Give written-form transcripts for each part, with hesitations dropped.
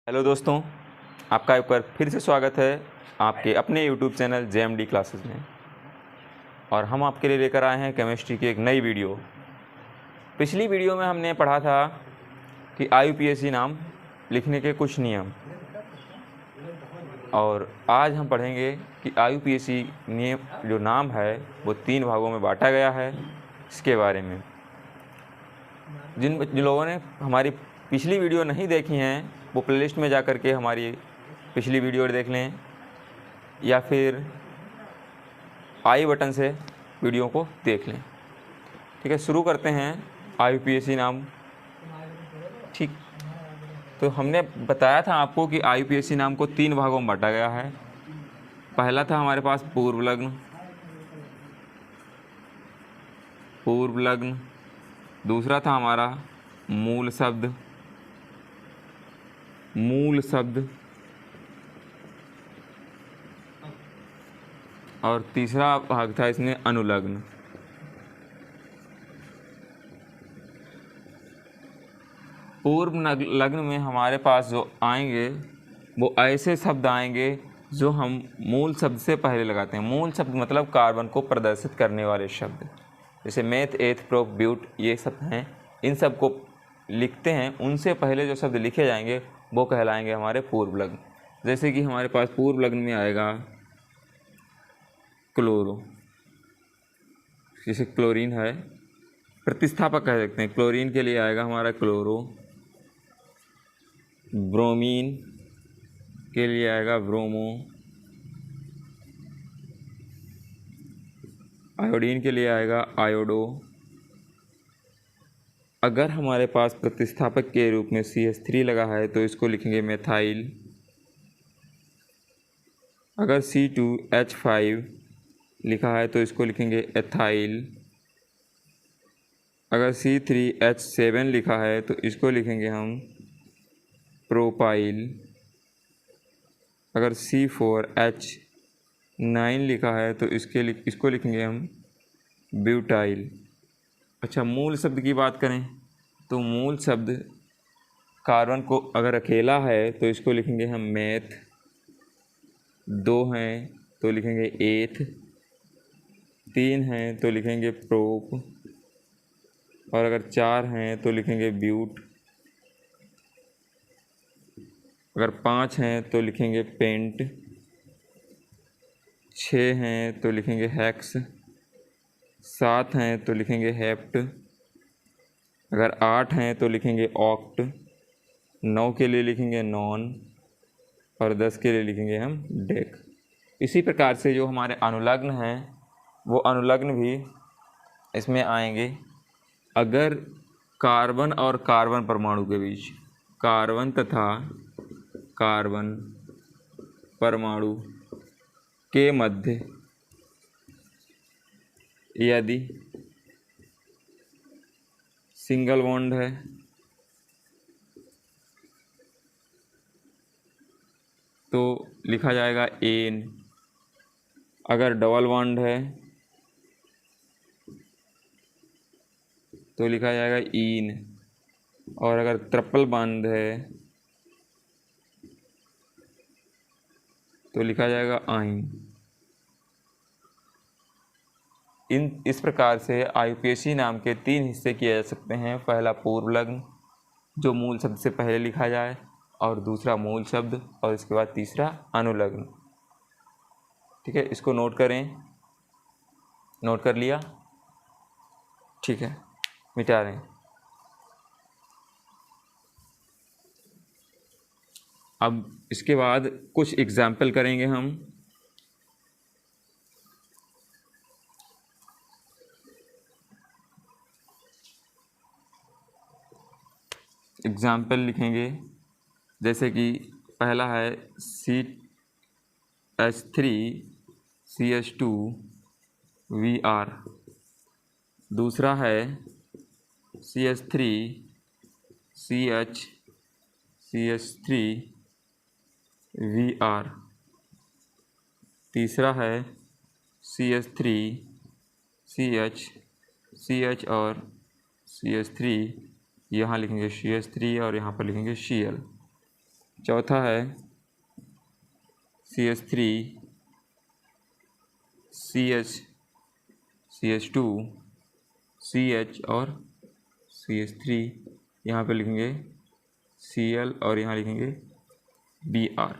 Hello दोस्तों, आपका एक बार फिर से स्वागत है आपके अपने यूट्यूब चैनल JMD क्लासेस में। और हम आपके लिए लेकर आए हैं केमिस्ट्री की एक नई वीडियो। पिछली वीडियो में हमने पढ़ा था कि IUPAC नाम लिखने के कुछ नियम, और आज हम पढ़ेंगे कि IUPAC नियम जो नाम है वो 3 भागों में बांटा गया है। इसके बारे में जिन लोगों ने हमारी पिछली वीडियो नहीं देखी हैं वो प्लेलिस्ट में जा कर के हमारी पिछली वीडियो देख लें, या फिर आई बटन से वीडियो को देख लें। ठीक है, शुरू करते हैं IUPAC नाम। ठीक, तो हमने बताया था आपको कि IUPAC नाम को 3 भागों में बांटा गया है। पहला था हमारे पास पूर्व लग्न, दूसरा था हमारा मूल शब्द, और तीसरा भाग था इसमें अनुलग्न। पूर्व लग्न में हमारे पास जो आएंगे वो ऐसे शब्द आएंगे जो हम मूल शब्द से पहले लगाते हैं। मूल शब्द मतलब कार्बन को प्रदर्शित करने वाले शब्द, जैसे मेथ, एथ, प्रोप, ब्यूट, ये सब हैं। इन सब को लिखते हैं, उनसे पहले जो शब्द लिखे जाएंगे वो कहलाएंगे हमारे पूर्व लग्न। जैसे कि हमारे पास पूर्व लग्न में आएगा क्लोरो, जैसे क्लोरीन है, प्रतिस्थापक कह सकते हैं। क्लोरीन के लिए आएगा हमारा क्लोरो। ब्रोमीन के लिए आएगा ब्रोमो। आयोडीन के लिए आएगा आयोडो। अगर हमारे पास प्रतिस्थापक के रूप में CH3 लगा है तो इसको लिखेंगे मेथाइल। अगर C2H5 लिखा है तो इसको लिखेंगे एथाइल। अगर C3H7 लिखा है तो इसको लिखेंगे हम प्रोपाइल। अगर C4H9 लिखा है तो इसको लिखेंगे हम ब्यूटाइल। अच्छा, मूल शब्द की बात करें तो मूल शब्द कार्बन को अगर अकेला है तो इसको लिखेंगे हम मेथ, 2 हैं तो लिखेंगे एथ, 3 हैं तो लिखेंगे प्रोप, और अगर 4 हैं तो लिखेंगे ब्यूट, अगर 5 हैं तो लिखेंगे पेंट, 6 हैं तो लिखेंगे हेक्स, 7 हैं तो लिखेंगे हेप्ट, अगर 8 हैं तो लिखेंगे ऑक्ट, 9 के लिए लिखेंगे नॉन, और 10 के लिए लिखेंगे हम डेक। इसी प्रकार से जो हमारे अनुलग्न हैं वो अनुलग्न भी इसमें आएंगे। अगर कार्बन और कार्बन परमाणु के बीच, कार्बन तथा कार्बन परमाणु के मध्य यदि सिंगल बॉन्ड है तो लिखा जाएगा एन। अगर डबल बॉन्ड है तो लिखा जाएगा ईन, और अगर ट्रिपल बॉन्ड है तो लिखा जाएगा आइन। इस प्रकार से IUPAC नाम के 3 हिस्से किए जा सकते हैं। पहला पूर्व लग्न, जो मूल शब्द से पहले लिखा जाए, और दूसरा मूल शब्द, और इसके बाद तीसरा अनुलग्न। ठीक है, इसको नोट करें। नोट कर लिया? ठीक है, मिटा रहे हैं। अब इसके बाद कुछ एग्जाम्पल करेंगे हम। एग्जाम्पल लिखेंगे, जैसे कि पहला है CH3CH2Vr, दूसरा है CH3CH3Vr, तीसरा है CH3CH और CH3, यहाँ लिखेंगे CH3 और यहाँ पर लिखेंगे Cl। चौथा है CH3 CH CH2 CH और CH3, यहाँ पे लिखेंगे Cl और यहाँ लिखेंगे Br।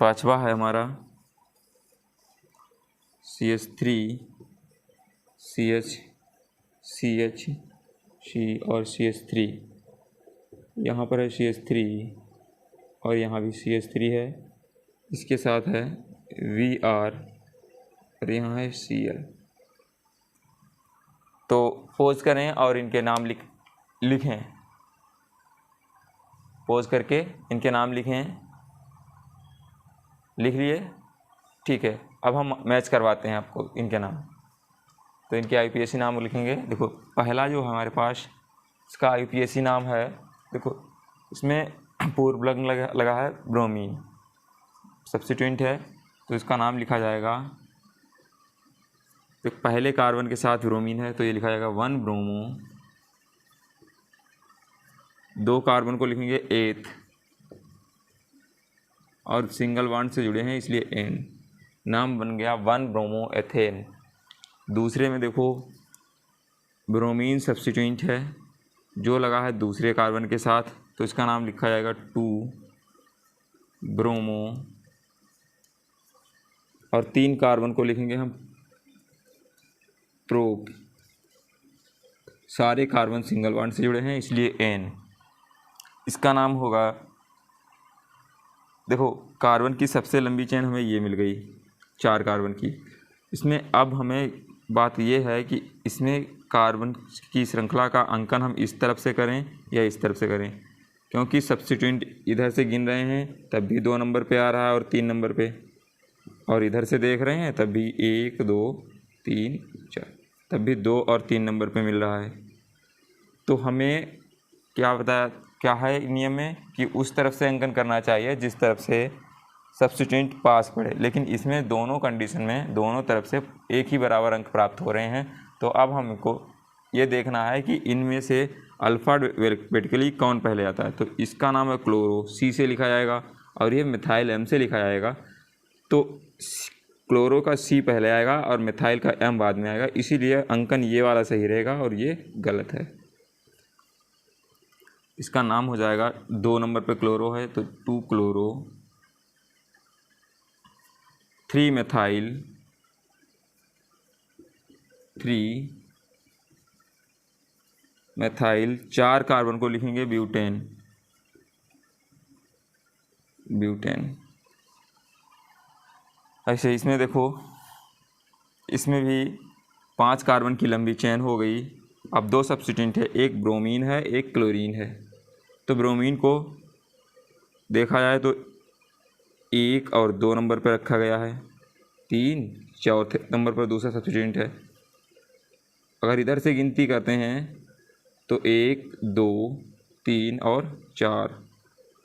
पांचवा है हमारा CH3 CH CH C और CH3, यहाँ पर है CH3 और यहाँ भी CH3 है, इसके साथ है Vr और यहाँ है Cl। तो पोज करें और इनके नाम लिखें, पोज करके इनके नाम लिखें। लिख लिए? ठीक है, अब हम मैच करवाते हैं आपको इनके नाम। तो इनके IUPAC नाम लिखेंगे। देखो पहला जो हमारे पास इसका IUPAC नाम है, देखो इसमें पूर्व लग्न लगा है ब्रोमीन, सब्स्टिट्यूएंट है, तो इसका नाम लिखा जाएगा, तो पहले कार्बन के साथ ब्रोमीन है तो ये लिखा जाएगा 1 ब्रोमो। 2 कार्बन को लिखेंगे 8 और सिंगल बॉन्ड से जुड़े हैं इसलिए N, नाम बन गया 1 ब्रोमो एथेन। दूसरे में देखो ब्रोमीन सब्स्टिट्यूएंट है जो लगा है दूसरे कार्बन के साथ, तो इसका नाम लिखा जाएगा 2 ब्रोमो। और 3 कार्बन को लिखेंगे हम प्रोप, सारे कार्बन सिंगल बॉन्ड से जुड़े हैं इसलिए N, इसका नाम होगा, देखो कार्बन की सबसे लंबी चेन हमें ये मिल गई 4 कार्बन की। इसमें अब हमें बात ये है कि इसमें कार्बन की श्रृंखला का अंकन हम इस तरफ से करें या इस तरफ से करें, क्योंकि सब्स्टिट्यूएंट इधर से गिन रहे हैं तब भी 2 नंबर पे आ रहा है और 3 नंबर पे, और इधर से देख रहे हैं तब भी 1 2 3 4, तब भी 2 और 3 नंबर पे मिल रहा है। तो हमें क्या है नियम में कि उस तरफ से अंकन करना चाहिए जिस तरफ से सब्स्टिट्यूएंट पास पड़े, लेकिन इसमें दोनों कंडीशन में दोनों तरफ से एक ही बराबर अंक प्राप्त हो रहे हैं। तो अब हमको ये देखना है कि इनमें से अल्फ़ाबेटिकली कौन पहले आता है। तो इसका नाम है क्लोरो, C से लिखा जाएगा, और ये मिथाइल M से लिखा जाएगा। तो क्लोरो का C पहले आएगा और मिथाइल का M बाद में आएगा, इसीलिए अंकन ये वाला सही रहेगा और ये गलत है। इसका नाम हो जाएगा 2 नंबर पे क्लोरो है तो 2 क्लोरो, 3 मिथाइल, 3 मिथाइल, 4 कार्बन को लिखेंगे ब्यूटेन, ब्यूटेन। ऐसे इसमें देखो, इसमें भी 5 कार्बन की लंबी चेन हो गई। अब 2 सब्स्टिट्यूएंट है, एक ब्रोमीन है एक क्लोरीन है। तो ब्रोमीन को देखा जाए तो 1 और 2 नंबर पर रखा गया है, 3 चौथे नंबर पर दूसरा सब्स्टिट्यूएंट है। अगर इधर से गिनती करते हैं तो 1 2 3 और 4,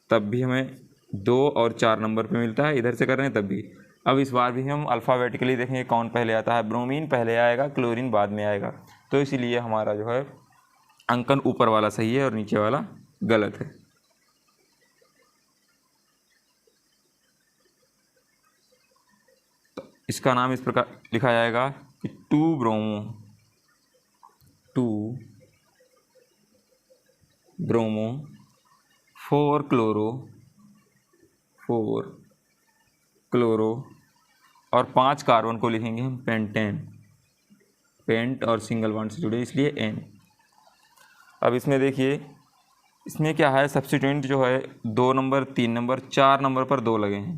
तब भी हमें 2 और 4 नंबर पे मिलता है, इधर से कर रहे हैं तब भी। अब इस बार भी हम अल्फ़ाबेटिकली देखेंगे कौन पहले आता है। ब्रोमीन पहले आएगा, क्लोरीन बाद में आएगा, तो इसीलिए हमारा जो है अंकन ऊपर वाला सही है और नीचे वाला गलत है। तो इसका नाम इस प्रकार लिखा जाएगा कि 2 ब्रोमो, 2 ब्रोमो, 4 क्लोरो, 4 क्लोरो, और 5 कार्बन को लिखेंगे हम पेंटेन, पेंट और सिंगल बॉन्ड से जुड़े इसलिए N। अब इसमें देखिए, इसमें क्या है, सब्स्टिट्यूएंट जो है 2 नंबर 3 नंबर 4 नंबर पर 2 लगे हैं।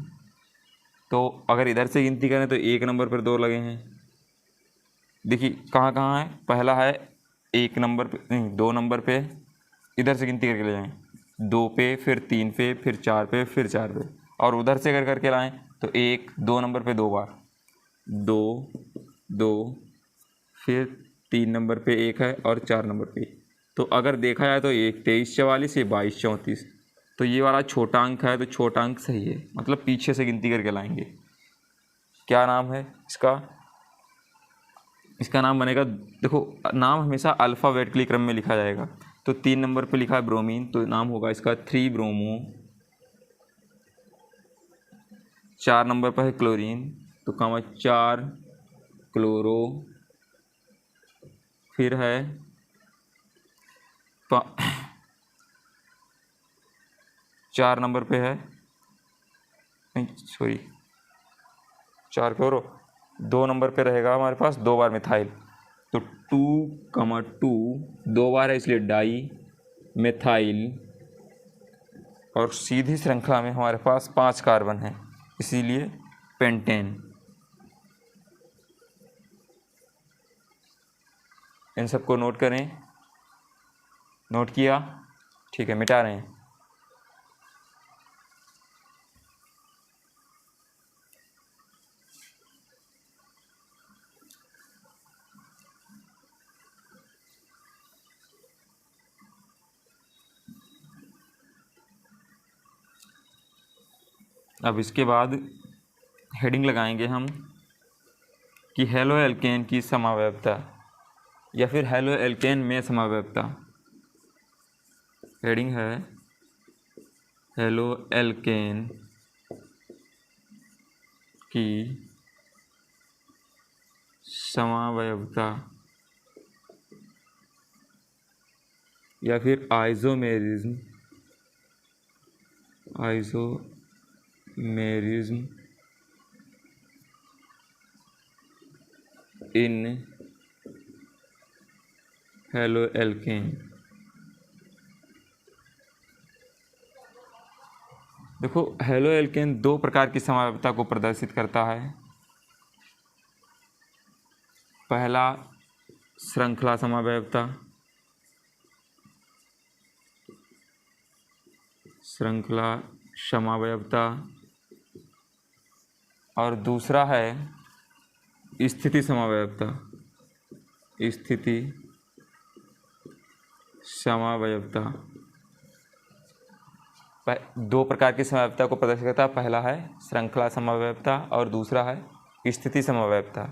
तो अगर इधर से गिनती करें तो 1 नंबर पर 2 लगे हैं। देखिए कहाँ कहाँ है, पहला है 1 नंबर पे, नहीं 2 नंबर पे, इधर से गिनती करके ले जाएँ 2 पे, फिर 3 पे, फिर 4 पे, फिर 4 पे, और उधर से करके लाएँ तो 1 2 नंबर पे 2 बार, 2 2, फिर 3 नंबर पे 1 है और 4 नंबर पे। तो अगर देखा जाए तो 1 23 44, ये 22 34, तो ये वाला छोटा अंक है तो छोटा अंक सही है, मतलब पीछे से गिनती करके लाएंगे। क्या नाम है इसका? इसका नाम बनेगा, देखो नाम हमेशा अल्फ़ाबेटिकली क्रम में लिखा जाएगा। तो 3 नंबर पे लिखा है ब्रोमीन, तो नाम होगा इसका 3 ब्रोमो। 4 नंबर पर है क्लोरीन, तो काम है 4 क्लोरो। फिर है 4 नंबर पे है, नहीं सॉरी 4 क्लोरो। 2 नंबर पे रहेगा हमारे पास 2 बार मिथाइल, तो 2, 2 बार है इसलिए डाई मिथाइल। और सीधी श्रृंखला में हमारे पास 5 कार्बन है, इसीलिए पेंटेन। इन सबको नोट करें। नोट किया? ठीक है, मिटा रहे हैं। अब इसके बाद हेडिंग लगाएंगे हम कि हेलो एल्केन की समावयवता या फिर हेलो एल्केन में समावयवता। हेडिंग है हेलो एल्केन की समावयवता या फिर आइसोमेरिज्म इन हेलो एल्केन। देखो, हेलो एल्केन 2 प्रकार की समावयवता को प्रदर्शित करता है। पहला श्रृंखला समावयवता, और दूसरा है स्थिति समावयवता। 2 प्रकार की समावयवता को प्रदर्शित करता है। पहला है श्रृंखला समावयवता और दूसरा है स्थिति समावयवता।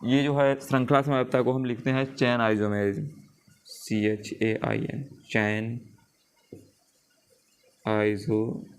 ये जो है श्रृंखला समावयवता को हम लिखते हैं चैन आइसोमेरिज्म, CHAIN, चैन आइसोमेरिज्म।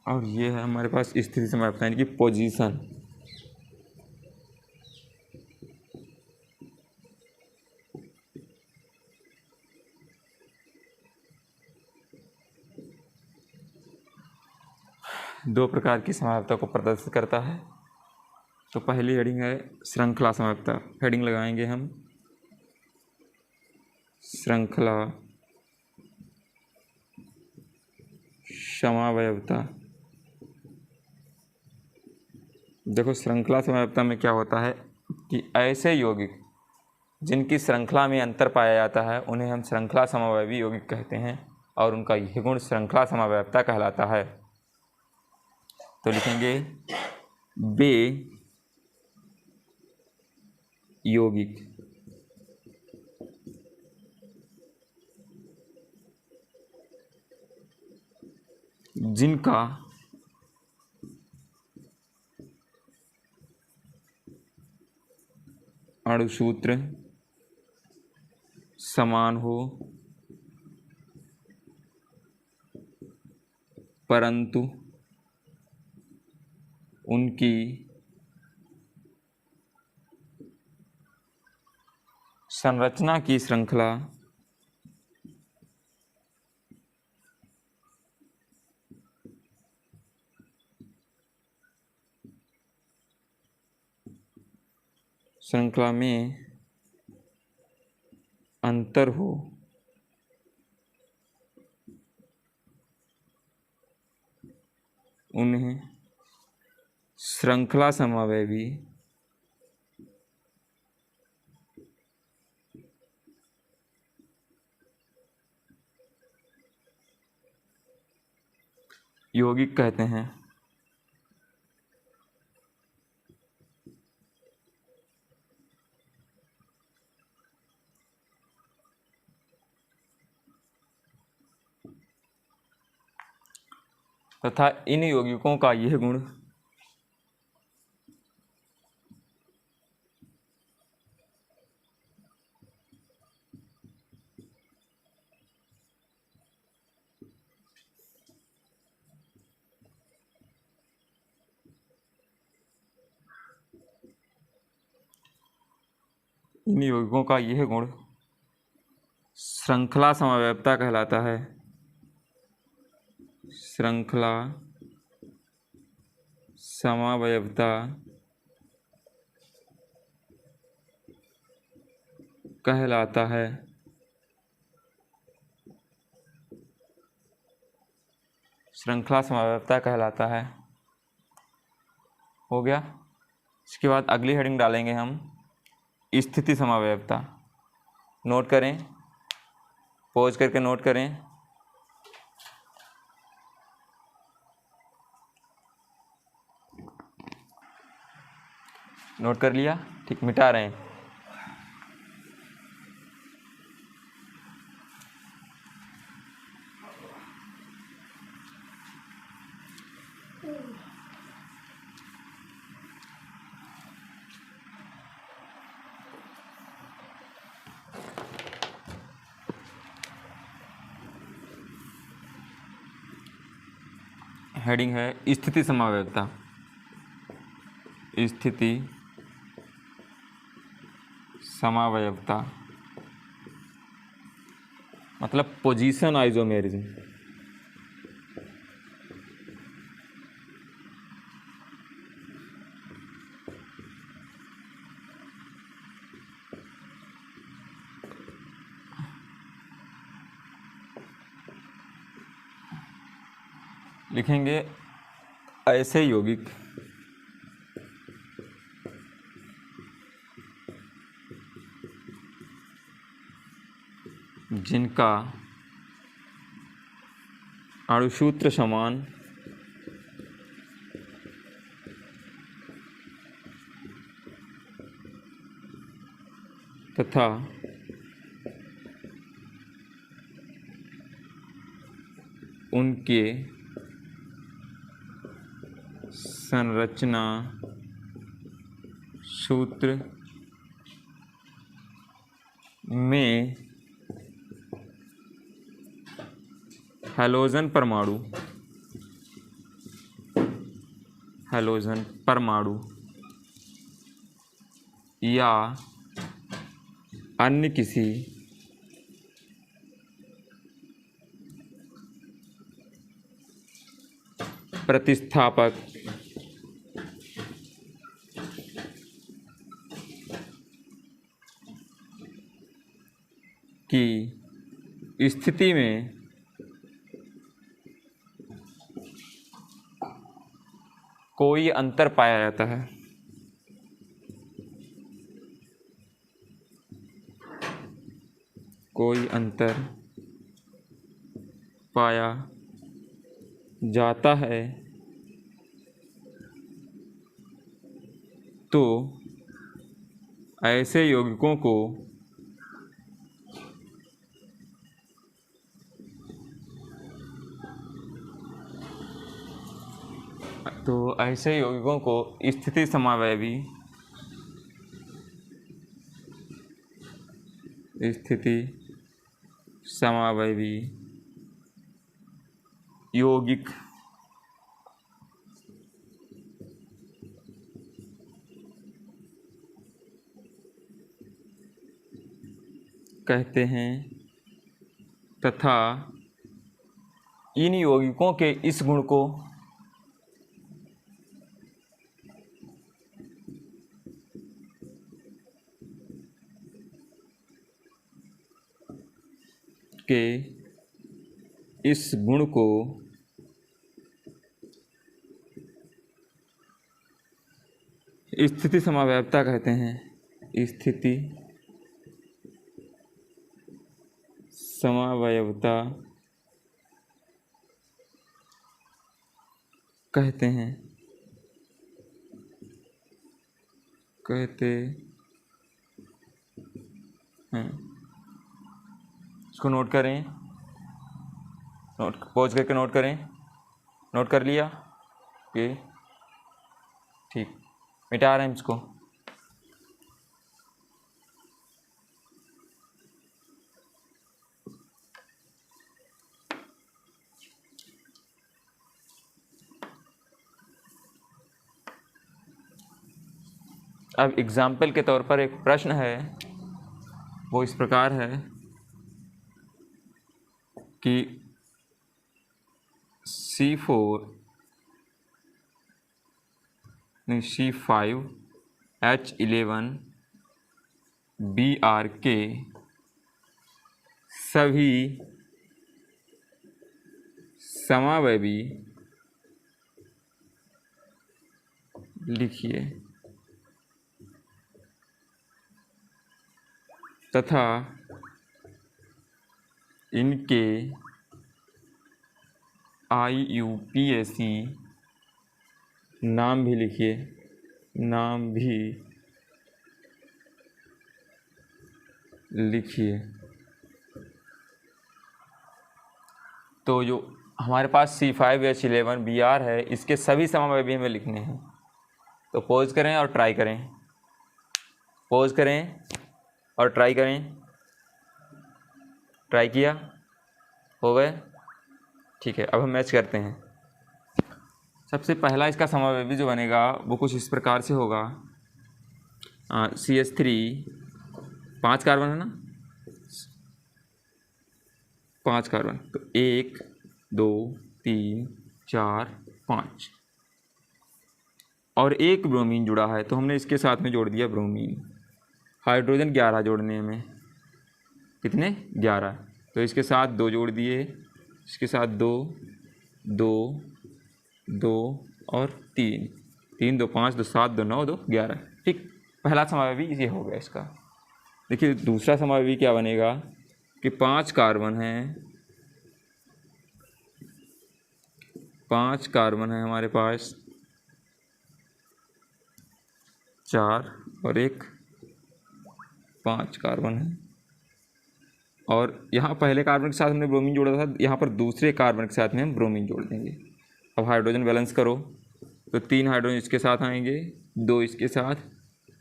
और ये है हमारे पास स्थिति समावयवता यानी कि पोजीशन। दो प्रकार की समावयवता को प्रदर्शित करता है। तो पहली हेडिंग है श्रृंखला समावयवता। हेडिंग लगाएंगे हम श्रृंखला समावयवता। देखो, श्रृंखला समावयवता में क्या होता है कि ऐसे यौगिक जिनकी श्रृंखला में अंतर पाया जाता है उन्हें हम श्रृंखला समवायवी यौगिक कहते हैं और उनका यह गुण श्रृंखला समवायवता कहलाता है। तो लिखेंगे वे यौगिक जिनका अणुसूत्र समान हो परंतु उनकी संरचना की श्रृंखला में अंतर हो उन्हें श्रृंखला समवायवी यौगिक कहते हैं। तथा इन यौगिकों का यह गुण इन यौगिकों का यह गुण श्रृंखला समवयवता कहलाता है। श्रृंखला समवयवता कहलाता है। श्रृंखला समवयवता कहलाता है। हो गया। इसके बाद अगली हेडिंग डालेंगे हम स्थिति समवयवता। नोट करें, पॉज करके नोट करें। नोट कर लिया? ठीक, मिटा रहे हैं। हेडिंग है स्थिति समवयवता। स्थिति समवयवता मतलब पोजीशन आइसोमेरिज्म। लिखेंगे ऐसे यौगिक जिनका अणुसूत्र समान तथा उनके संरचना सूत्र में हैलोजन परमाणु या अन्य किसी प्रतिस्थापक की स्थिति में कोई अंतर पाया जाता है। कोई अंतर पाया जाता है तो ऐसे यौगिकों को स्थिति समावयवी यौगिक कहते हैं तथा इन यौगिकों के इस गुण को स्थिति समवयवता कहते हैं। स्थिति समवयवता कहते हैं। इसको नोट करें, पॉज करके नोट करें। नोट कर लिया ये, ठीक, मिटा रहे हैं इसको। अब एग्जाम्पल के तौर पर एक प्रश्न है, वो इस प्रकार है कि C5H11Br के सभी समावयवी लिखिए तथा इनके IUPAC नाम भी लिखिए, तो जो हमारे पास C5H11Br है, इसके सभी समावयवी हमें लिखने हैं। तो पॉज करें और ट्राई करें, ट्राई किया, हो गए, ठीक है। अब हम मैच करते हैं। सबसे पहला इसका समावयवी जो बनेगा वो कुछ इस प्रकार से होगा। CH3 5 कार्बन है ना, 5 कार्बन, तो 1 2 3 4 5, और एक ब्रोमीन जुड़ा है तो हमने इसके साथ में जोड़ दिया ब्रोमीन। हाइड्रोजन 11 जोड़ने में, कितने, 11, तो इसके साथ 2 जोड़ दिए, इसके साथ 2 2 2 और 3 3 2 5 2 7 2 9 2 11, ठीक। पहला समावयवी ये हो गया इसका। देखिए दूसरा समावयवी क्या बनेगा कि 5 कार्बन है, 5 कार्बन है हमारे पास, 4 और 1, 5 कार्बन है, और यहाँ पहले कार्बन के साथ हमने ब्रोमीन जोड़ा था, यहाँ पर दूसरे कार्बन के साथ में हम ब्रोमीन जोड़ देंगे। अब हाइड्रोजन बैलेंस करो तो 3 हाइड्रोजन इसके साथ आएंगे, 2 इसके साथ,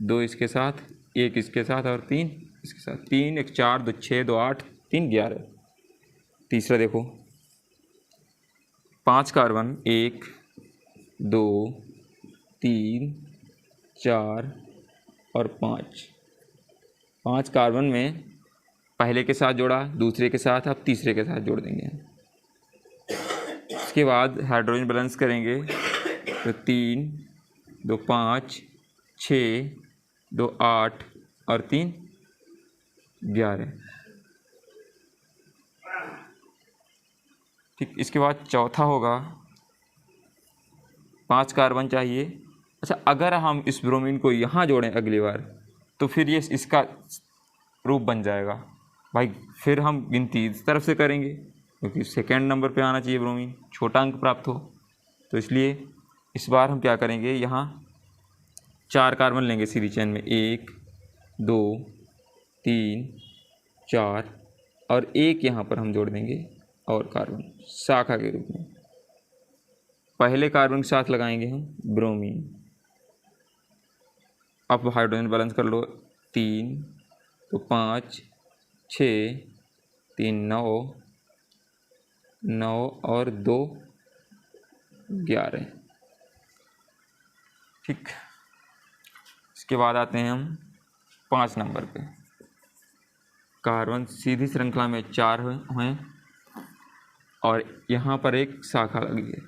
2 इसके साथ, 1 इसके साथ और 3 इसके साथ। 3 1 4 2 6 2 8 3 11। तीसरा देखो, 5 कार्बन, 1 2 3 4 और 5 कार्बन में पहले के साथ जोड़ा, दूसरे के साथ, अब तीसरे के साथ जोड़ देंगे। इसके बाद हाइड्रोजन बैलेंस करेंगे तो 3 2 5 6 2 8 और 3 11, ठीक। इसके बाद चौथा होगा, 5 कार्बन चाहिए। अच्छा, अगर हम इस ब्रोमीन को यहाँ जोड़ें अगली बार तो फिर ये इसका रूप बन जाएगा भाई, फिर हम गिनती इस तरफ से करेंगे क्योंकि सेकेंड नंबर पे आना चाहिए ब्रोमीन, छोटा अंक प्राप्त हो। तो इसलिए इस बार हम क्या करेंगे, यहाँ 4 कार्बन लेंगे सीधी चेन में, 1 2 3 4 और 1 यहाँ पर हम जोड़ देंगे और कार्बन शाखा के रूप में। पहले कार्बन के साथ लगाएंगे हम ब्रोमीन। अब हाइड्रोजन बैलेंस कर लो, 3 तो 5 6 3 9 9 और 2 11, ठीक। इसके बाद आते हैं हम 5 नंबर पे। कार्बन सीधी श्रृंखला में 4 हैं और यहाँ पर एक शाखा लगी है।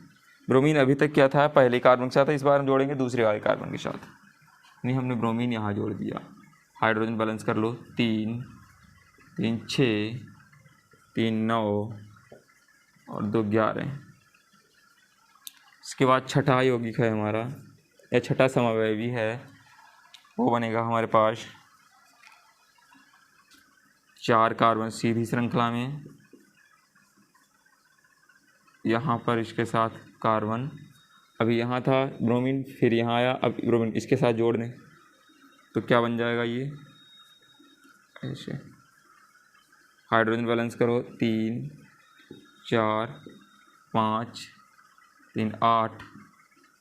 ब्रोमीन अभी तक क्या था, पहले कार्बन के साथ, इस बार हम जोड़ेंगे दूसरे वाले कार्बन के साथ। नहीं, हमने ब्रोमीन यहाँ जोड़ दिया। हाइड्रोजन बैलेंस कर लो, 3 3 6 3 9 और 2 11। इसके बाद छठा यौगिक है हमारा, या छठा समावयवी है, वो बनेगा हमारे पास 4 कार्बन सीधी श्रृंखला में, यहाँ पर इसके साथ कार्बन अभी यहाँ था ब्रोमीन, फिर यहाँ आया, अब ब्रोमीन इसके साथ जोड़ दें तो क्या बन जाएगा ये ऐसे। हाइड्रोजन बैलेंस करो 3 4 5 3 8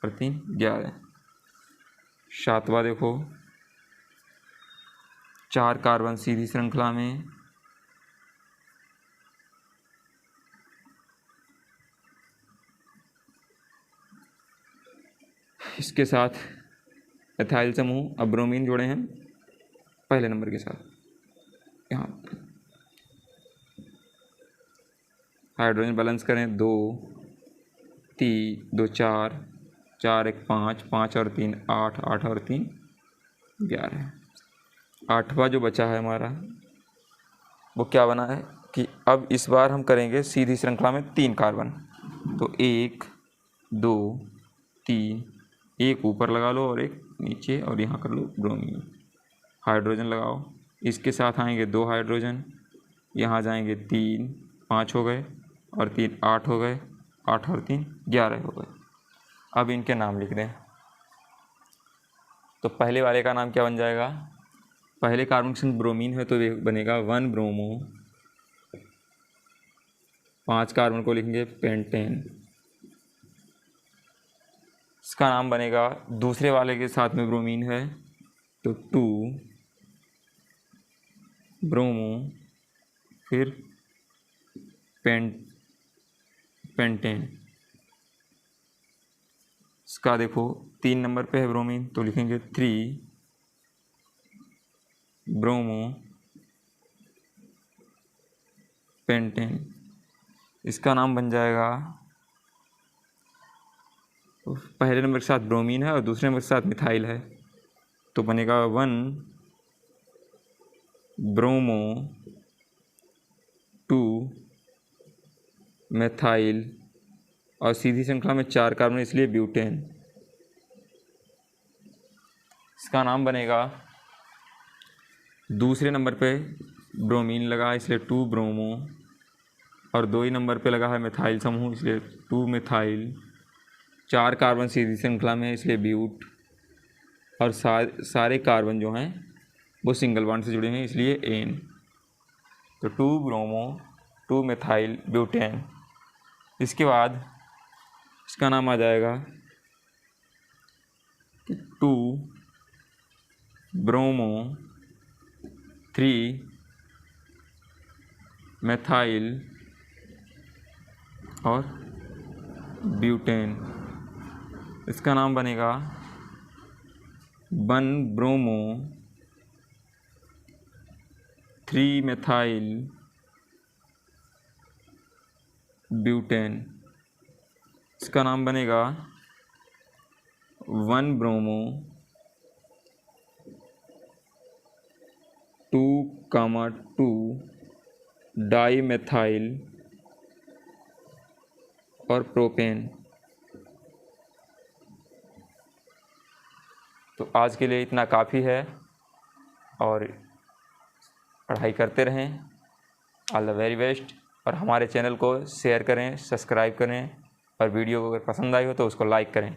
और 3 11। सातवां देखो 4 कार्बन सीधी श्रृंखला में, इसके साथ एथाइल समूह। अब ब्रोमीन जोड़े हैं पहले नंबर के साथ। यहाँ हाइड्रोजन बैलेंस करें 2 3 2 4 4 1 5 5 और 3 8 8 और 3 11। आठवां जो बचा है हमारा वो क्या बना है कि अब इस बार हम करेंगे सीधी श्रृंखला में 3 कार्बन। तो 1 2 3, एक ऊपर लगा लो और एक नीचे, और यहाँ कर लो ब्रोमीन। हाइड्रोजन लगाओ, इसके साथ आएंगे 2 हाइड्रोजन, यहाँ जाएंगे 3 5 हो गए और 3 8 हो गए, 8 और 3 11 हो गए। अब इनके नाम लिख दें। तो पहले वाले का नाम क्या बन जाएगा, पहले कार्बन के संग ब्रोमीन है तो ये बनेगा 1 ब्रोमो, 5 कार्बन को लिखेंगे पेंटेन। इसका नाम बनेगा, दूसरे वाले के साथ में ब्रोमीन है तो 2 ब्रोमो, फिर पेंटेन। इसका देखो 3 नंबर पे है ब्रोमीन तो लिखेंगे 3 ब्रोमो पेंटेन। इसका नाम बन जाएगा, पहले नंबर के साथ ब्रोमीन है और दूसरे नंबर के साथ मिथाइल है तो बनेगा 1 ब्रोमो 2 मिथाइल, और सीधी श्रृंखला में 4 कार्बन इसलिए ब्यूटेन। इसका नाम बनेगा, दूसरे नंबर पे ब्रोमीन लगा इसलिए 2 ब्रोमो, और 2 ही नंबर पे लगा है मिथाइल समूह इसलिए 2 मिथाइल, 4 कार्बन सीधी श्रृंखला में इसलिए ब्यूट, और सारे कार्बन जो हैं वो सिंगल बॉन्ड से जुड़े हैं इसलिए एन। तो 2 ब्रोमो 2 मिथाइल ब्यूटेन। इसके बाद इसका नाम आ जाएगा 2 ब्रोमो 3 मिथाइल और ब्यूटेन। इसका नाम बनेगा 1 ब्रोमो 3 मिथाइल ब्यूटेन। इसका नाम बनेगा 1 ब्रोमो 2,2 डाई मिथाइल और प्रोपेन। तो आज के लिए इतना काफ़ी है, और पढ़ाई करते रहें। All the very best. और हमारे चैनल को शेयर करें, सब्सक्राइब करें, और वीडियो अगर पसंद आई हो तो उसको लाइक करें।